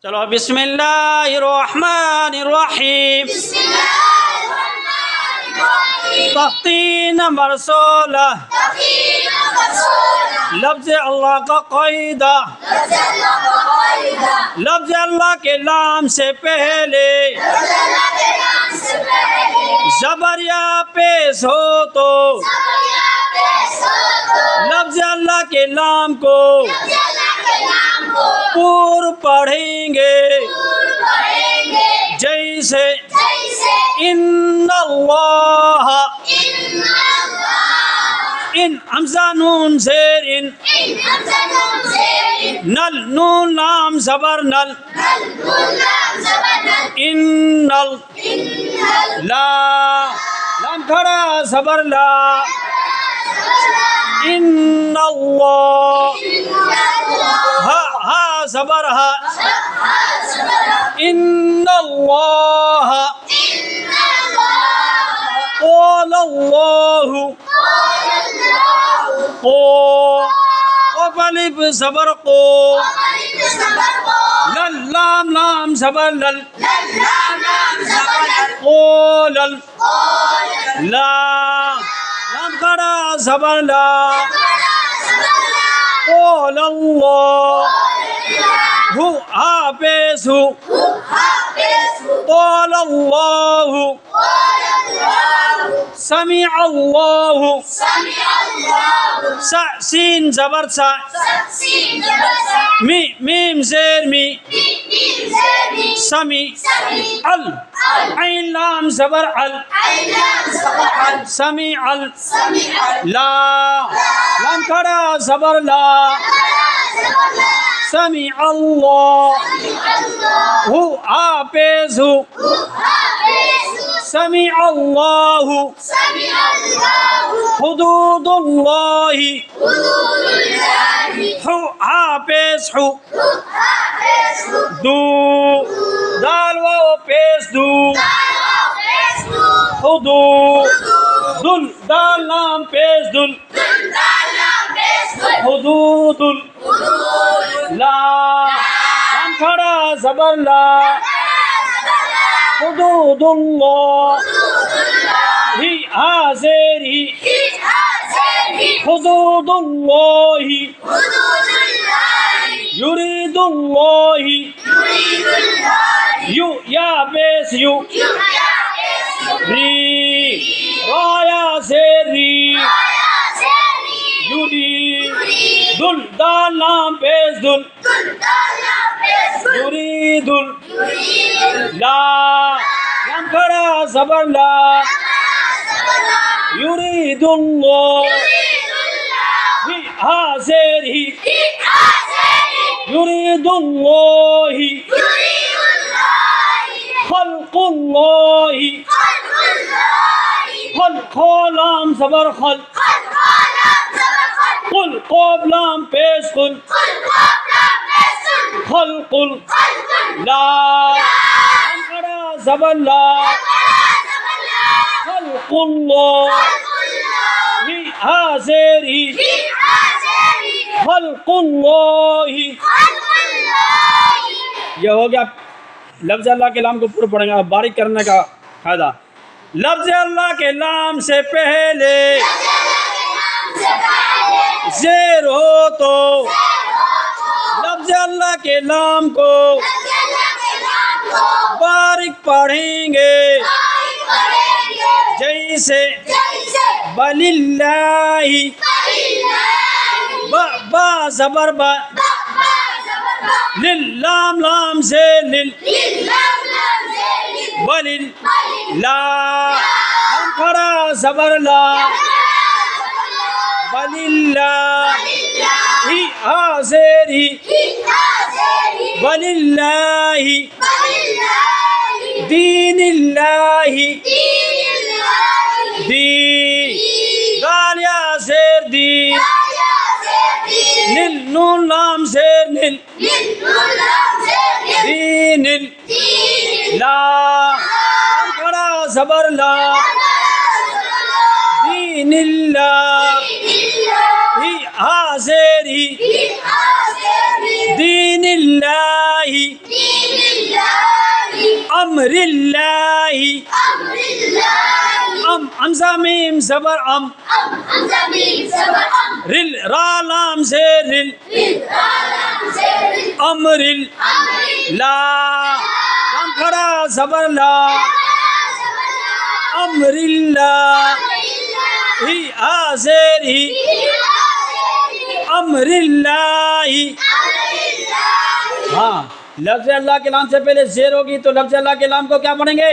चलो बिस्मिल्लाहिर्रहमानिर्रहीम। तख्ती नंबर 16 लफ्ज़ अल्लाह का क़ायदा। लफ्ज़ अल्लाह के नाम से पहले ज़बर या पेश हो तो लफ्ज़ अल्लाह के नाम को पूर्व पढ़ेंगे जैसे इन्नल्लाह। इन हमज़ा नून ज़ेर इन नल नून लाम ज़बर नल इन्नल ला लाम खड़ा ज़बर ला इन्नल्लाह। हा हा ज़बर हा इन्नल्लाह। क़ालल्लाहु क़ो अलिफ ज़बर क़ो लल लाम लाम ज़बर लल क़ोलल ला लाम खड़ा ज़बर ला क़ालल्लाह हु हा पेश हु क़ालल्लाहु समीअल्लाहु सा सीन ज़बर सा मीम ज़ेर मी समी अल ऐन लाम ज़बर अल समी अल ला लाम खड़ा ज़बर ला समी अल्लाह हु हा पेश हु समी अल्लाहु हुदूदुल्लाहि हु हा पेश हु दू दाल वाव पेश दू हुदू दुल दाल लाम पेश दुल हुदूदुल ला लाम खड़ा ज़बर ला हुदूदुल्लाह ही हा ज़ेर ही हुदूदुल्लाहि युरीदुल्लाहि यू या पेश यू री राया ज़ेर री युरी दुल दाल लाम पेश दुल युरीदुल ला लाम खड़ा ज़बर ला युरीदुल्लाह ही हा ज़ेर ही युरीदुल्लाहि खल्क़ुल्लाहि खल्क़ लाम ज़बर खल कुल क़ाफ लाम पेश कुल खल्क़ुल ला लाम खड़ा ज़बर ला खल्क़ुल्लाह ही हा ज़ेर ही खल्क़ुल्लाहि। यह हो गया लफ्ज़ अल्लाह के नाम को पूरा पढ़ेंगे। अब बारीक करने का फायदा लफ्ज़ अल्लाह के नाम से पहले ज़ेर हो तो लफ्ज़ अल्लाह के नाम को बारीक पढ़ेंगे जैसे बलिल्लाहि बा ज़बर बा लिल लाम लाम से लिल बलिल ला लाम खड़ा ज़बर ला बलिल्ला ही हा ज़ेर ही बलिल्लाहि दीनिल्लाहि दी दाल या ज़ेर दी निल नून लाम ज़ेर निल दीनिल ला लाम खड़ा ज़बर ला दीनिल्लाह ही हा ज़ेर ही दीनिल्लाहि अमरिल्लाही अम हमजा मीम ज़बर अम रिल रा लाम से रिल अमरिल ला लाम खड़ा ज़बर ला अमरिल्ला ही आज़ेर ही अमरिल्लाही। हाँ, लफ्ज़ अल्लाह के नाम से पहले ज़ेर होगी तो लफ्ज़ अल्लाह के नाम को क्या पढ़ेंगे?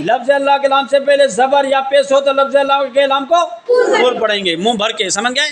लफ्ज़ अल्लाह के नाम से पहले ज़बर या पेश हो तो लफ्ज़ अल्लाह के नाम को पूर्व पढ़ेंगे, मुंह भर के। समझ गए?